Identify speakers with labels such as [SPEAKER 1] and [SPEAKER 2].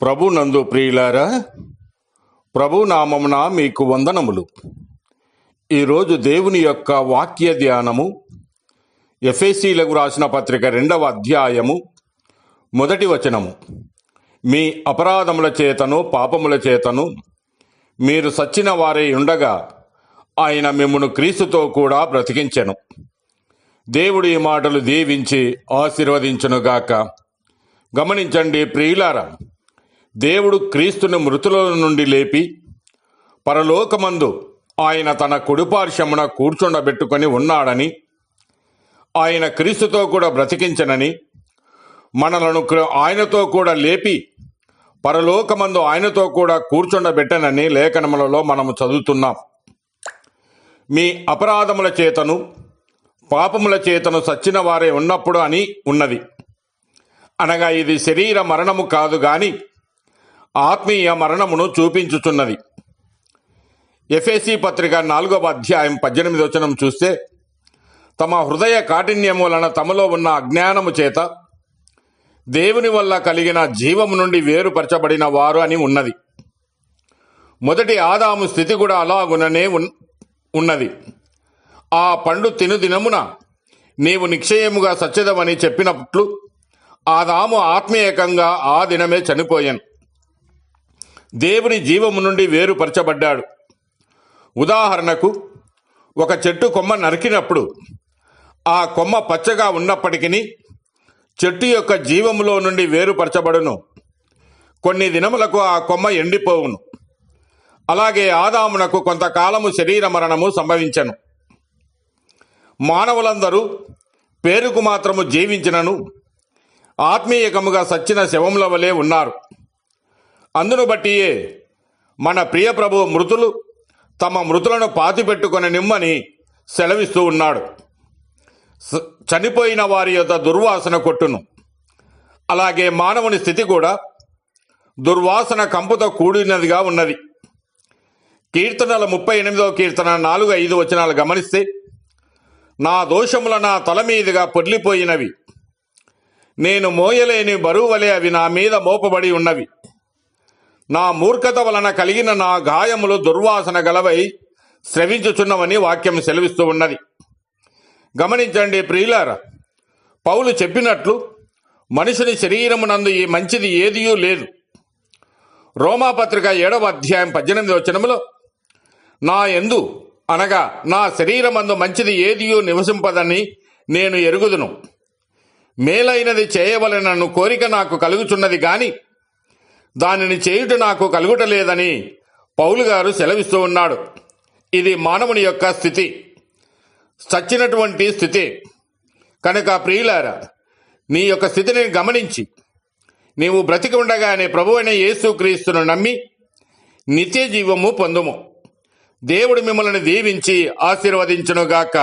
[SPEAKER 1] ప్రభు నందు ప్రియులారా, ప్రభు నామమున మీకు వందనములు. ఈరోజు దేవుని యొక్క వాక్య ధ్యానము ఎఫెసీలకు రాసిన పత్రిక 2వ అధ్యాయము 1వ వచనము. మీ అపరాధముల చేతను పాపముల చేతను మీరు సచ్చిన వారై ఉండగా ఆయన మిమ్మును క్రీస్తుతో కూడా బ్రతికించెను. దేవుడు ఈ మాటలు దీవించి ఆశీర్వదించునుగాక. గమనించండి ప్రియులారా, దేవుడు క్రీస్తును మృతుల నుండి లేపి పరలోకమందు ఆయన తన కుడిపార్శ్వమున కూర్చుండబెట్టుకొని ఉన్నాడని, ఆయన క్రీస్తుతో కూడా బ్రతికించనని, మనలను ఆయనతో కూడా లేపి పరలోకమందు ఆయనతో కూడా కూర్చుండబెట్టనని లేఖనములలో మనము చదువుతున్నాం. మీ అపరాధముల చేతను పాపముల చేతను సచ్చిన వారే ఉన్నప్పుడు అని ఉన్నది. అనగా ఇది శరీర మరణము కాదు గాని ఆత్మీయ మరణమును చూపించుచున్నది. ఎఫెసీ పత్రిక 4వ అధ్యాయం 18వ వచనం చూస్తే, తమ హృదయ కాఠిన్యము వలన తమలో ఉన్న అజ్ఞానము చేత దేవుని వల్ల కలిగిన జీవము నుండి వేరుపరచబడిన వారు అని ఉన్నది. మొదటి ఆదాము స్థితి కూడా అలాగుననే ఉన్నది. ఆ పండు తిను దినమున నీవు నిశ్చయముగా సచ్చెదవని చెప్పినట్లు ఆదాము ఆత్మీయకంగా ఆ దినమే చనిపోయాను. దేవుని జీవము నుండి వేరుపరచబడ్డాడు. ఉదాహరణకు, ఒక చెట్టు కొమ్మ నరికినప్పుడు ఆ కొమ్మ పచ్చగా ఉన్నప్పటికీ చెట్టు యొక్క జీవములో నుండి వేరుపరచబడును. కొన్ని దినములకు ఆ కొమ్మ ఎండిపోవును. అలాగే ఆదామునకు కొంతకాలము శరీర మరణము సంభవించెను. మానవులందరూ పేరుకు మాత్రము జీవించినను ఆత్మీయకముగా సచ్చిన శవముల వలె ఉన్నారు. అందును బట్టియే మన ప్రియ ప్రభువు మృతులు తమ మృతులను పాతిపెట్టుకొని నిమ్మని సెలవిస్తూ ఉన్నాడు. చనిపోయిన వారి యొక్క దుర్వాసన కొట్టును. అలాగే మానవుని స్థితి కూడా దుర్వాసన కంపుతో కూడినదిగా ఉన్నది. కీర్తనల 38వ కీర్తన 4-5 వచనాలు గమనిస్తే, నా దోషముల నా తల మీదుగా పొర్లిపోయినవి, నేను మోయలేని బరువు వలె అవి నా మీద మోపబడి ఉన్నవి. నా మూర్ఖత వలన కలిగిన నా గాయములు దుర్వాసన గలవై స్రవించుచున్నవని వాక్యం సెలవిస్తూ ఉన్నది. గమనించండి ప్రియులారా, పౌలు చెప్పినట్లు మనుషుని శరీరమునందు ఈ మంచిది ఏదియూ లేదు. రోమాపత్రిక 7వ అధ్యాయం 18వ వచనములో, నా యందు అనగా నా శరీరమందు మంచిది ఏదియూ నివసింపదని నేను ఎరుగుదును. మేలైనది చేయవలెనను కోరిక నాకు కలుగుచున్నది గాని దానిని చేయుట నాకు కలుగుటలేదని పౌలు గారు సెలవిస్తూ ఉన్నాడు. ఇది మానవుని యొక్క స్థితి, చచ్చినటువంటి స్థితి. కనుక ప్రియులారా, నీ యొక్క స్థితిని గమనించి నీవు బ్రతికి ఉండగానే ప్రభువైన యేసుక్రీస్తును నమ్మి నిత్య జీవము పొందుము. దేవుడు మిమ్మల్ని దీవించి ఆశీర్వదించునుగాక.